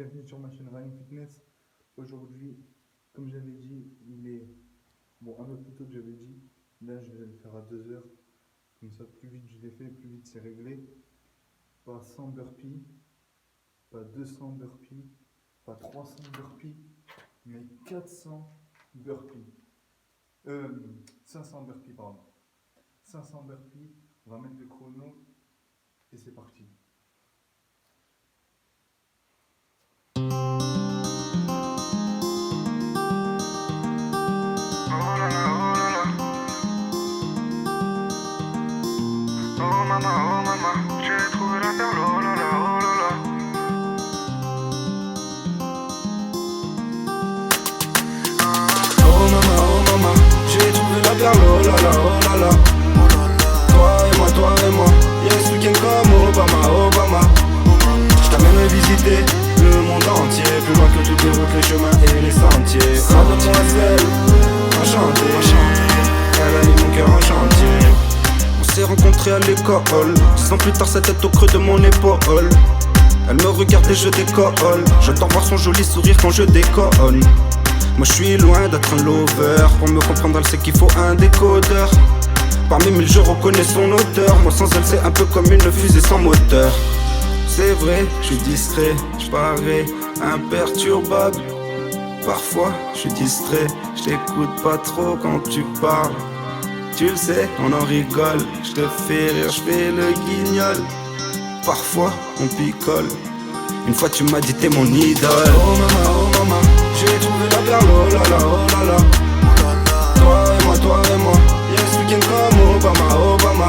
bienvenue sur ma chaîne Running Fitness. Aujourd'hui, comme j'avais dit, il est un peu plus tôt que j'avais dit. Là, je vais le faire à 2 heures. Comme ça, plus vite je l'ai fait, plus vite c'est réglé. Pas 100 burpees, pas 200 burpees, pas 300 burpees, mais 400 burpees. 500 burpees, pardon. 500 burpees, on va mettre le chrono et c'est parti. Oh maman, j'ai trouvé la perle, oh là là, oh là là. Oh maman, j'ai trouvé la perle, oh là là, oh là là. Toi et moi, yes we can comme Obama. J't'amènerai visiter le monde entier, plus loin que toutes les routes, les chemins et les sentiers. Mademoiselle, enchantée, elle a mis mon cœur en chantier. On s'est rencontrés à l'école, 10 ans plus tard sa tête au creux de mon épaule. Elle me regarde et je décolle, j'adore voir son joli sourire quand je déconne. Moi je suis loin d'être un lover, pour me comprendre elle sait qu'il faut un décodeur. Parmi mille je reconnais son odeur, moi sans elle c'est un peu comme une fusée sans moteur. C'est vrai, je suis distrait, je parais imperturbable. Parfois je suis distrait, je t'écoute pas trop quand tu parles. Tu le sais, on en rigole, je te fais rire, je fais le guignol. Parfois on picole, une fois tu m'as dit t'es mon idole. Oh maman, j'ai trouvé la perle, oh là là, oh là là. Toi et moi, yes we can comme Obama.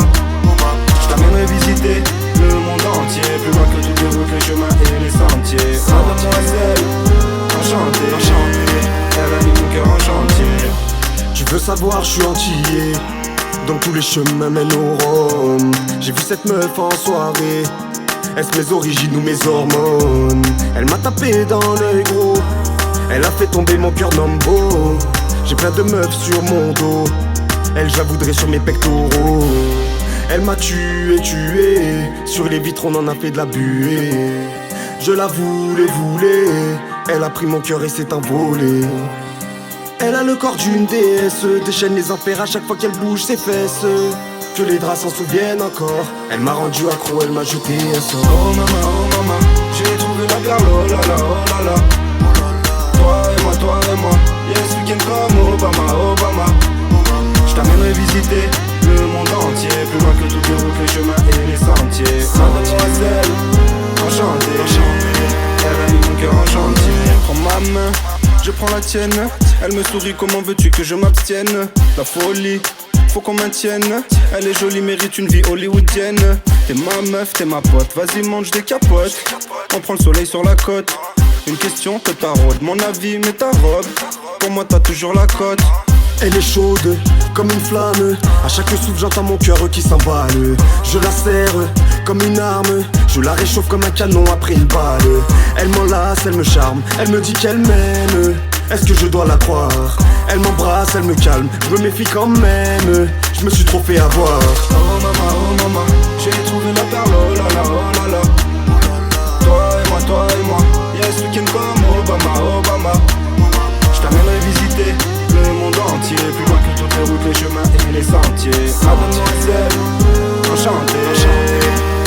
J't'amènerai visiter le monde entier, plus loin que toutes les routes, les chemins et les sentiers. Mademoiselle, enchantée, elle a mis mon cœur en chantier. Tu veux savoir, je suis antillais, donc tous les chemins mènent au Rhum. J'ai vu cette meuf en soirée, est-ce mes origines ou mes hormones? Elle m'a tapé dans l'œil gros, elle a fait tomber mon cœur numbo. J'ai plein de meufs sur mon dos, elle j'avoudrais sur mes pectoraux. Elle m'a tué, sur les vitres on en a fait de la buée. Je la voulais, elle a pris mon cœur et s'est envolée. Elle a le corps d'une déesse, déchaîne les enfers à chaque fois qu'elle bouge ses fesses. Que les draps s'en souviennent encore, elle m'a rendu accro, elle m'a jeté un sort. Oh maman, j'ai trouvé la perle, oh là là, oh là là. Toi et moi, yes we can comme Obama. J't'amènerai visiter le monde entier, plus loin que toutes les routes, les chemins et les sentiers. Mademoiselle, enchantée, elle a mis mon cœur en chantier. Prends ma main, je prends la tienne, elle me sourit, comment veux-tu que je m'abstienne? La folie, faut qu'on maintienne, elle est jolie, mérite une vie hollywoodienne. T'es ma meuf, t'es ma pote, vas-y mange des capotes. On prend le soleil sur la côte. Une question te taraude, mon avis mais ta robe, pour moi t'as toujours la cote. Elle est chaude, comme une flamme, à chaque souffle j'entends mon cœur qui s'emballe. Je la serre, comme une arme, je la réchauffe comme un canon après une balle. Elle m'enlace, elle me charme, elle me dit qu'elle m'aime. Est-ce que je dois la croire? Elle m'embrasse, elle me calme, je me méfie quand même. Je me suis trop fait avoir. Oh maman, j'ai trouvé la perle, oh là là, oh là là. Toi et moi, yes we can comme Obama. J't'amènerai visiter le monde entier, plus loin que toutes les routes, les chemins et les sentiers. Mademoiselle, enchantée,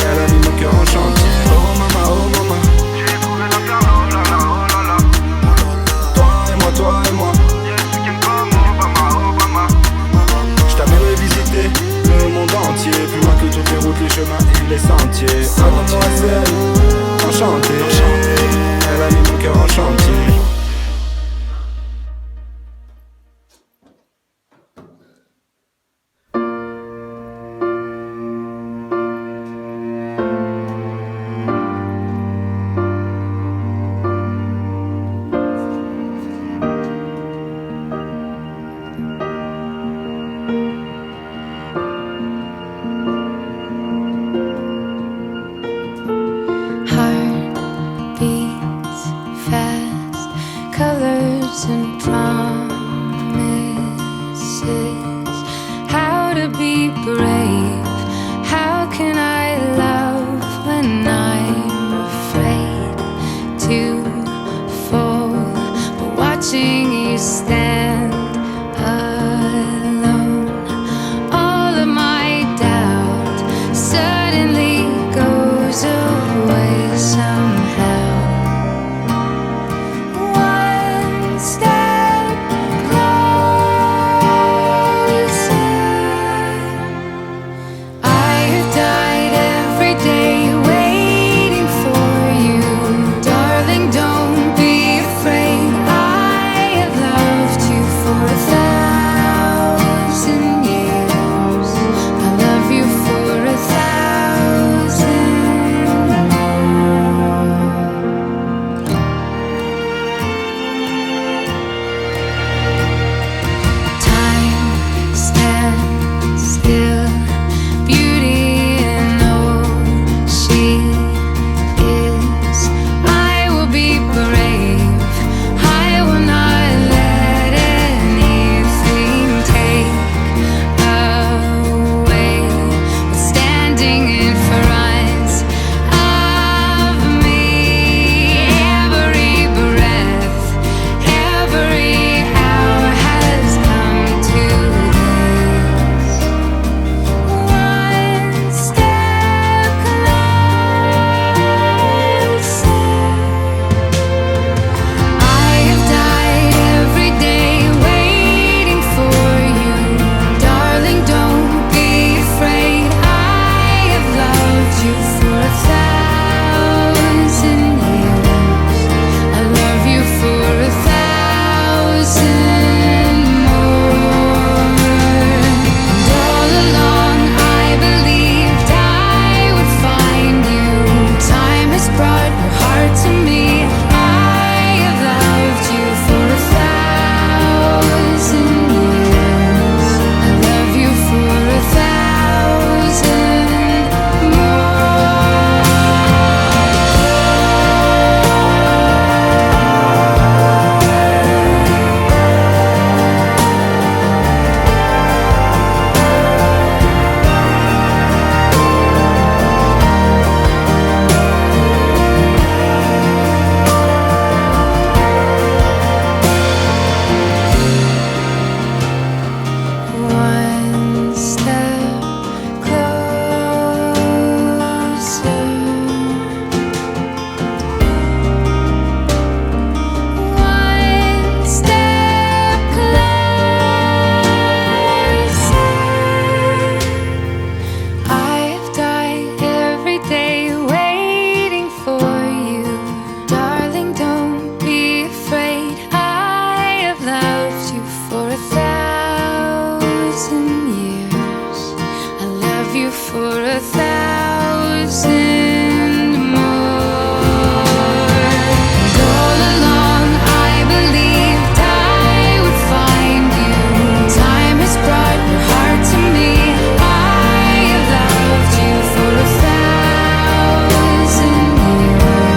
elle a mis mon cœur en chantier. Oh maman, j'ai trouvé la perle, oh là là, oh là là. Toi et moi, yes we can comme Obama. J't'amènerai visiter le monde entier, plus loin que toutes les routes, les chemins et les sentiers. Mademoiselle, enchantée, elle a mis mon cœur en chantier. you stand alone. All of my doubt suddenly goes away somehow. One step closer. I have died every day waiting for you. Darling, don't be afraid. I have loved you for 1,000 years. I love you for 1,000 more. Time stands still. Beauty in all she is. I will be brave. I will not let anything take away what's standing in front of me. Every breath, every hour has come to this. One step closer. I have died every day waiting for you. Darling, don't be afraid. I have loved you for 1,000 years. I love you for 1,000 more. And all along I believed I would find you. Time has brought your heart to me. I have loved you for 1,000 years. I love you for 1,000 One step closer. One step closer. I have died every day waiting for you. Darling, don't be afraid. I have loved you for 1,000 years. I love you for 1,000 more. And all along I believed I would find you. Time has brought your heart to me. I have loved you for 1,000 years.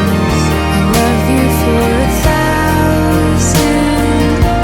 I love you for 1,000 more.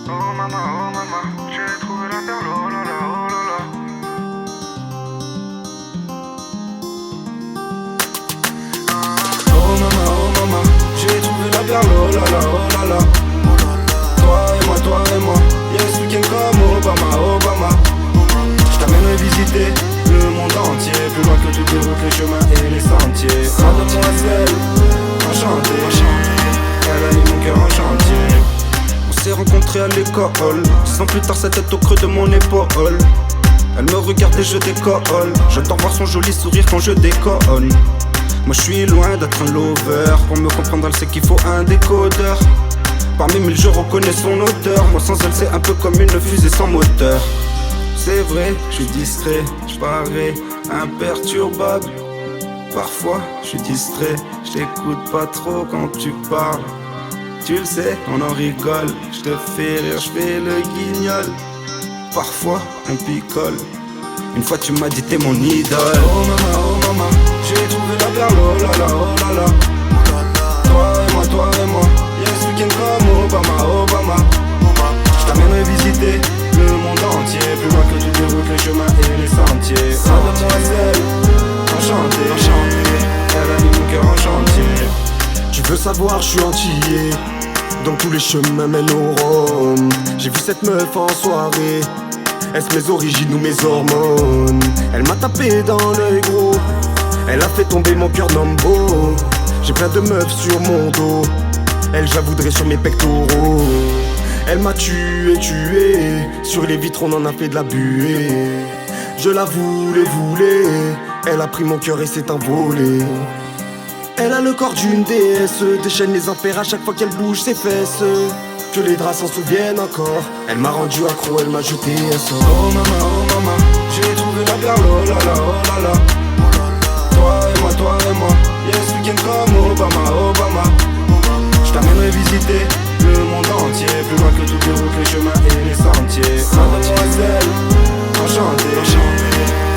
Oh maman, j'ai trouvé la perle, oh là là, oh là là. Oh maman, j'ai trouvé la perle, oh là là, oh là là. Toi et moi, yes we can come, Obama, Obama. Je t'amènerai visiter le monde entier, plus loin que toutes les routes, les chemins et les sentiers. Mademoiselle, enchantée, elle a mis mon cœur en chantier. On s'est rencontrés à l'école, 10 ans plus tard sa tête au creux de mon épaule. Elle me regarde et je décolle. J'adore voir son joli sourire quand je décolle. Moi je suis loin d'être un lover. Pour me comprendre elle sait qu'il faut un décodeur. Parmi mille je reconnais son odeur. Moi sans elle c'est un peu comme une fusée sans moteur. C'est vrai, je suis distrait, je parais imperturbable. Parfois je suis distrait, je t'écoute pas trop quand tu parles. Tu le sais, on en rigole, je te fais rire, je fais le guignol. Parfois on picole. Une fois tu m'as dit t'es mon idole. Oh maman, j'ai trouvé la perle, oh là là, oh là là. Toi et moi, y'a ce week-end comme Obama. J't'amènerai visiter le monde entier, plus loin que toutes les routes, les chemins et les sentiers. Mademoiselle, enchantée, elle a mis mon cœur en chantier. Tu veux savoir, je suis antillais, donc tous les chemins mènent au Rhum. J'ai vu cette meuf en soirée, est-ce mes origines ou mes hormones? Elle m'a tapé dans l'œil gros, elle a fait tomber mon cœur nombo. J'ai plein de meufs sur mon dos, elle j'avoudrais sur mes pectoraux. Elle m'a tué, sur les vitres on en a fait de la buée. Je la voulais, elle a pris mon cœur et s'est envolée. Elle a le corps d'une déesse, déchaîne les enfers à chaque fois qu'elle bouge ses fesses. Que les draps s'en souviennent encore, elle m'a rendu accro, elle m'a jeté un sort. Oh maman, j'ai trouvé la perle, oh là là, oh là là. Toi et moi, y'a ce week-end comme Obama. J't'amènerai visiter le monde entier, plus loin que toutes les routes, les chemins et les sentiers. Mademoiselle, enchantée,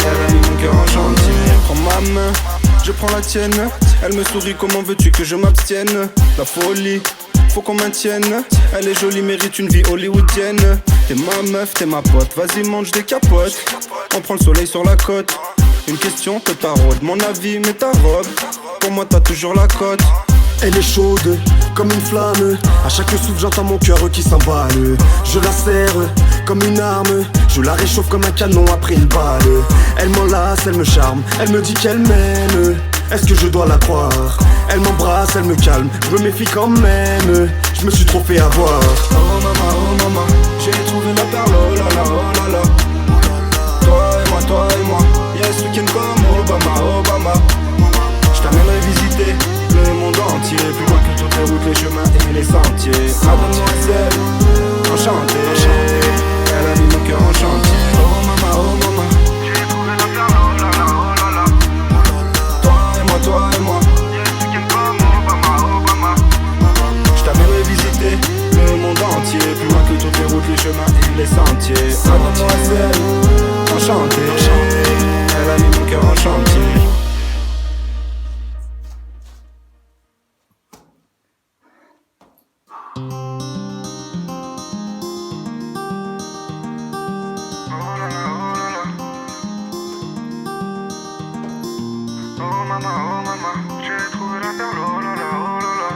elle a mis mon cœur en chantier. Prends ma main, je prends la tienne. Elle me sourit, comment veux-tu que je m'abstienne? La folie, faut qu'on maintienne. Elle est jolie, mérite une vie hollywoodienne. T'es ma meuf, t'es ma pote, vas-y mange des capotes. On prend le soleil sur la côte. Une question que t'arrôdes, mon avis, mais ta robe. Pour moi t'as toujours la cote. Elle est chaude, comme une flamme. À chaque souffle j'entends mon cœur qui s'emballe. Je la serre comme une arme, je la réchauffe comme un canon après une balle. Elle m'enlace, elle me charme, elle me dit qu'elle m'aime. Est-ce que je dois la croire? Elle m'embrasse, elle me calme, je me méfie quand même. Je me suis trop fait avoir. Oh maman, j'ai trouvé la perle, oh là là, oh là là. Toi et moi, y'a ce week-end comme Obama. J't'amènerai visiter le monde entier, plus loin que toutes les routes, les chemins et les sentiers. Mademoiselle, enchantée, elle a mis mon cœur en chantier. Oh maman, j'ai trouvé la perle, oh là là, oh là là. Toi et moi, y'a ce week-end comme Obama. J't'amènerai visiter le monde entier, plus loin que toutes les routes, les chemins et les sentiers. Mademoiselle, enchantée, elle a mis mon cœur en chantier. Oh maman, j'ai trouvé la perle, oh là là, oh là là.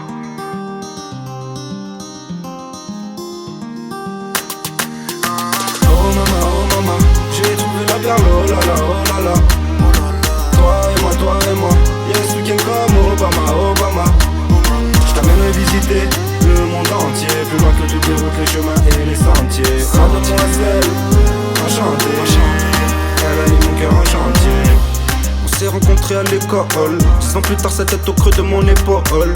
Oh maman, j'ai trouvé la perle, oh là là, oh là là. Toi et moi, y'a ce week-end comme Obama. J't'amènerai visiter le monde entier, plus loin que toutes les routes, les chemins et les sentiers. Mademoiselle, enchantée, elle a mis mon cœur en chantier. On s'est rencontrés à l'école, 10 ans plus tard sa tête au creux de mon épaule.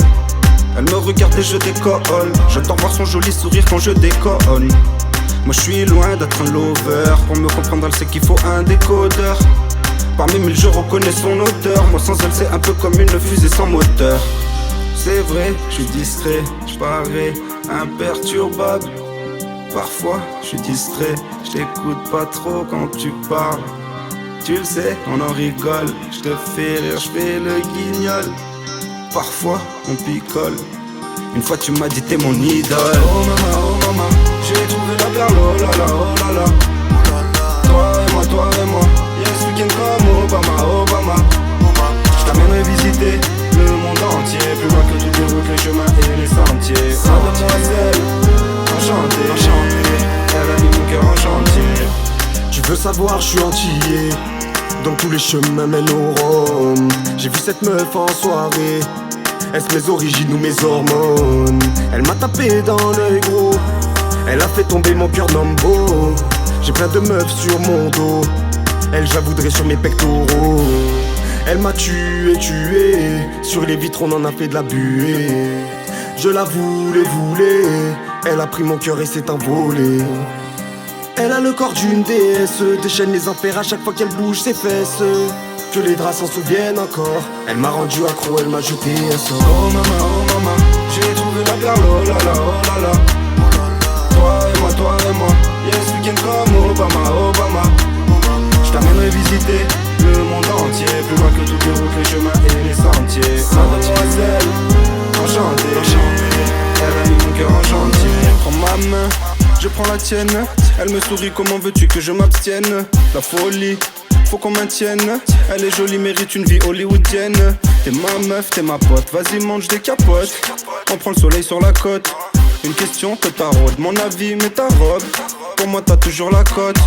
Elle me regarde et je décolle, j'attends voir son joli sourire quand je décolle. Moi je suis loin d'être un lover, pour me comprendre elle sait qu'il faut un décodeur. Parmi mille je reconnais son odeur, moi sans elle c'est un peu comme une fusée sans moteur. C'est vrai, je suis distrait, je parais imperturbable. Parfois je suis distrait, je t'écoute pas trop quand tu parles. Tu le sais, on en rigole, je te fais rire, je fais le guignol. Parfois on picole, une fois tu m'as dit t'es mon idole. Oh maman, j'ai trouvé la perle, oh là là, oh là là. Toi et moi, y'a ce week-end comme Obama. J't'amènerai visiter le monde entier, plus loin que toutes les routes, les chemins et les sentiers. Mademoiselle, enchantée, elle a mis mon cœur en chantier. Tu veux savoir, je suis antillais, donc tous les chemins mènent au Rhum. J'ai vu cette meuf en soirée, est-ce mes origines ou mes hormones? Elle m'a tapé dans l'œil gros, elle a fait tomber mon cœur nombo. J'ai plein de meufs sur mon dos, elle j'avoudrais sur mes pectoraux. Elle m'a tué, sur les vitres on en a fait de la buée. Je la voulais. Elle a pris mon cœur et s'est envolée. Elle a le corps d'une déesse, déchaîne les enfers à chaque fois qu'elle bouge ses fesses. Que les draps s'en souviennent encore. Elle m'a rendu accro, elle m'a jeté un sort. Oh maman, j'ai trouvé la perle, oh là là, oh là là. Toi et moi, yes, week-end comme Obama. Je t'amènerai visiter le monde entier, plus loin que toutes les routes, les chemins et les sentiers. Mademoiselle, enchantée, elle a mis mon cœur en chantier. Prends ma main, je prends la tienne. Elle me sourit, comment veux-tu que je m'abstienne? La folie, faut qu'on maintienne. Elle est jolie, mérite une vie hollywoodienne. T'es ma meuf, t'es ma pote, vas-y mange des capotes. On prend le soleil sur la côte. Une question que t'arrôde, mon avis, mais ta robe. Pour moi t'as toujours la cote.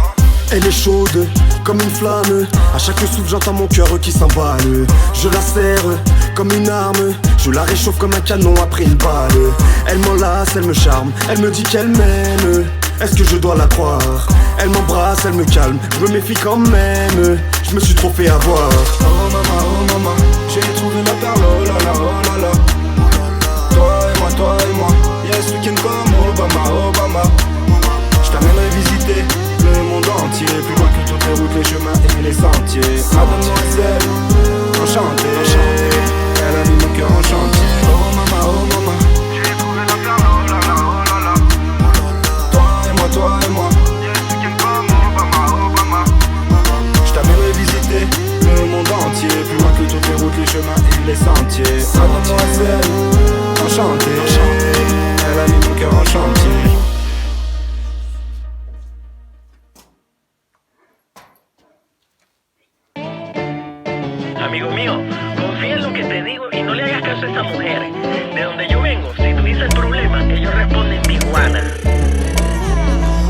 Elle est chaude, comme une flamme. À chaque souffle j'entends mon cœur qui s'emballe. Je la serre comme une arme. Je la réchauffe comme un canon après une balle. Elle m'enlace, elle me charme, elle me dit qu'elle m'aime. Est-ce que je dois la croire? Elle m'embrasse, elle me calme, je me méfie quand même. Je me suis trop fait avoir. Oh maman, j'ai trouvé la perle, oh là là, oh là là. Toi et moi, yes, week-end comme Obama. Je t'amènerai visiter le monde entier, plus loin que toutes les routes, les chemins et les sentiers. Mademoiselle, enchantée, elle a mis mon cœur en chantier. Oh maman, j'ai trouvé la perle, oh là là. Toi et moi, yes, week-end comme Obama. Je t'amènerai visiter le monde entier, plus loin que toutes les routes, les chemins et les sentiers. Mademoiselle, enchantée, elle a mis mon cœur en chantier. Amigo mío, confía en lo que te digo y no le hagas caso a estas mujeres. De donde yo vengo, si tu dices el problema, ellos responden Tijuana.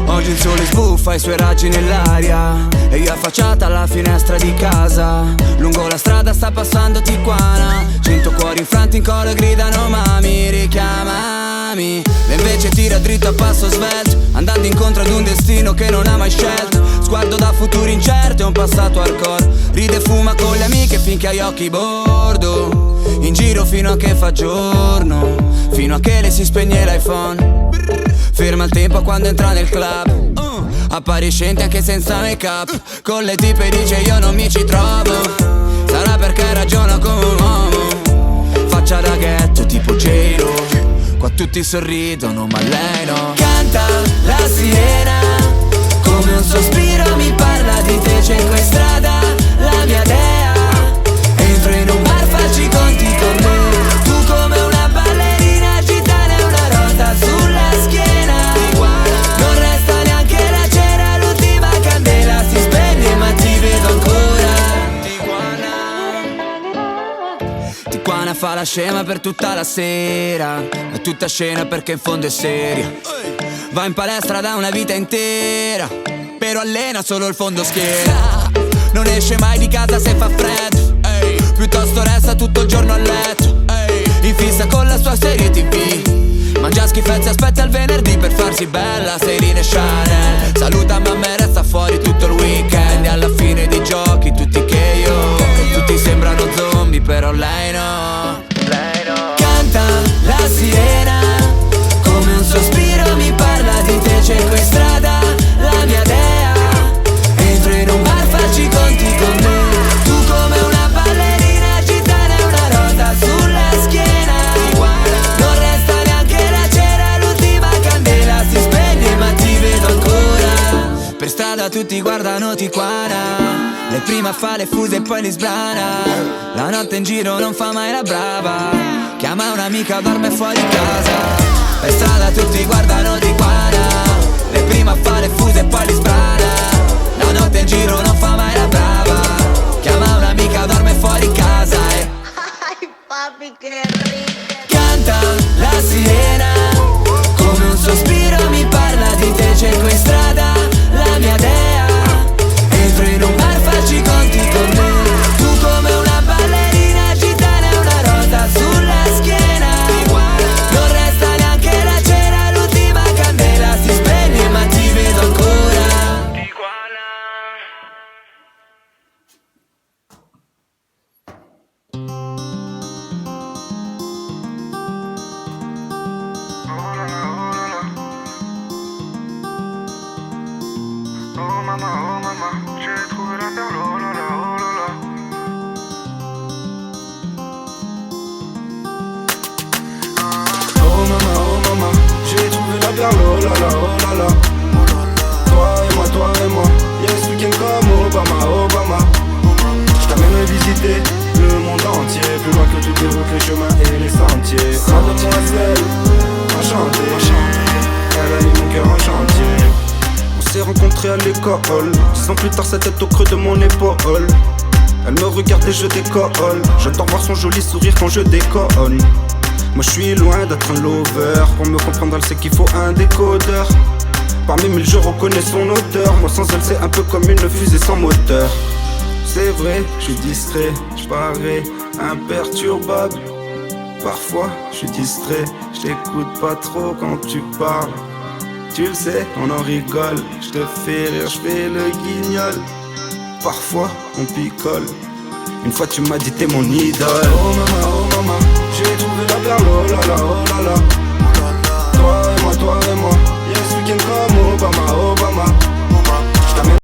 Oggi il sole sbuffa i suoi raggi nell'aria e io affacciata alla finestra di casa. Lungo la strada sta passando Tijuana. 100 cuori infranti in coro gridano mami, richiamami. E invece tira dritto a passo svelto, andando incontro ad un destino che non ha mai scelto. Sguardo da futuri incerti e un passato hardcore. Ride e fuma con le amiche finché hai occhi bordo. In giro fino a che fa giorno, fino a che le si spegne l'iPhone. Ferma il tempo quando entra nel club, appariscente anche senza make up. Con le tipe dice io non mi ci trovo. Sarà perché ragiono come un uomo. Faccia da ghetto tipo J-Lo. Qua tutti sorridono ma lei no. Canta la sirena, come un sospiro mi parla di te. Cerco in strada la mia dea. Entro in un bar, faccio i conti con me. Tu come una ballerina gitana e una rosa sulla schiena. Non resta neanche la cera, l'ultima candela si spegne ma ti vedo ancora. Tijuana fa la scema per tutta la sera, è tutta scena perché in fondo è seria. Va in palestra da una vita intera, però allena solo il fondo schiena. Non esce mai di casa se fa freddo, piuttosto resta tutto il giorno a letto, in fissa con la sua serie TV. Mangia schifezze, aspetta il venerdì per farsi bella, Serena e Chanel. Saluta mamma e resta fuori tutto il weekend. E alla fine dei giochi tutti che io. Tutti sembrano zombie però lei no. Canta la sirena, come un sospiro mi parla di te. Cerco in strada la mia dea. Entro in un bar, faccio i conti con me. Tu come una ballerina gitana e una rosa sulla schiena. Non resta neanche la cera, l'ultima candela si spegne ma ti vedo ancora. Per strada tutti guardano Tijuana. Lei prima fa le fuse e poi li sbrana. La notte in giro non fa mai la brava. Chiama un'amica, dorme fuori casa. Per strada tutti guardano Tijuana. Lei prima fa le fuse e poi li sbrana. La notte in giro non fa mai la brava. Chiama un'amica, dorme fuori casa. Ay, papi, qué rico. Canta la sirena, come un sospiro mi parla di te. Cerco in strada la mia dea. Entro in un bar, faccio i conti con me. Tu come una ballerina gitana e una rosa sulla schiena. Non resta neanche la cera, l'ultima candela si spegne ma ti vedo ancora. Oh maman, j'ai trouvé la perle, oh là là, oh là là. Oh maman, j'ai trouvé la perle, oh là là, oh là là. Toi et moi, yes we can come, Obama. J't'amènerai visiter le monde entier, plus loin que toutes les routes, les chemins et les sentiers. Mademoiselle, enchantée, elle a mis mon cœur en chantier. On s'est rencontrés à l'école, 10 ans plus tard sa tête au creux de mon épaule. Elle me regarde et je décolle, j'adore voir son joli sourire quand je déconne. Moi je suis loin d'être un lover, pour me comprendre elle sait qu'il faut un décodeur. Parmi mille je reconnais son odeur, moi sans elle c'est un peu comme une fusée sans moteur. C'est vrai, je suis distrait, je parais imperturbable. Parfois je suis distrait, je t'écoute pas trop quand tu parles. Tu le sais, on en rigole, je te fais rire, je fais le guignol. Parfois on picole, une fois tu m'as dit t'es mon idole. Oh maman,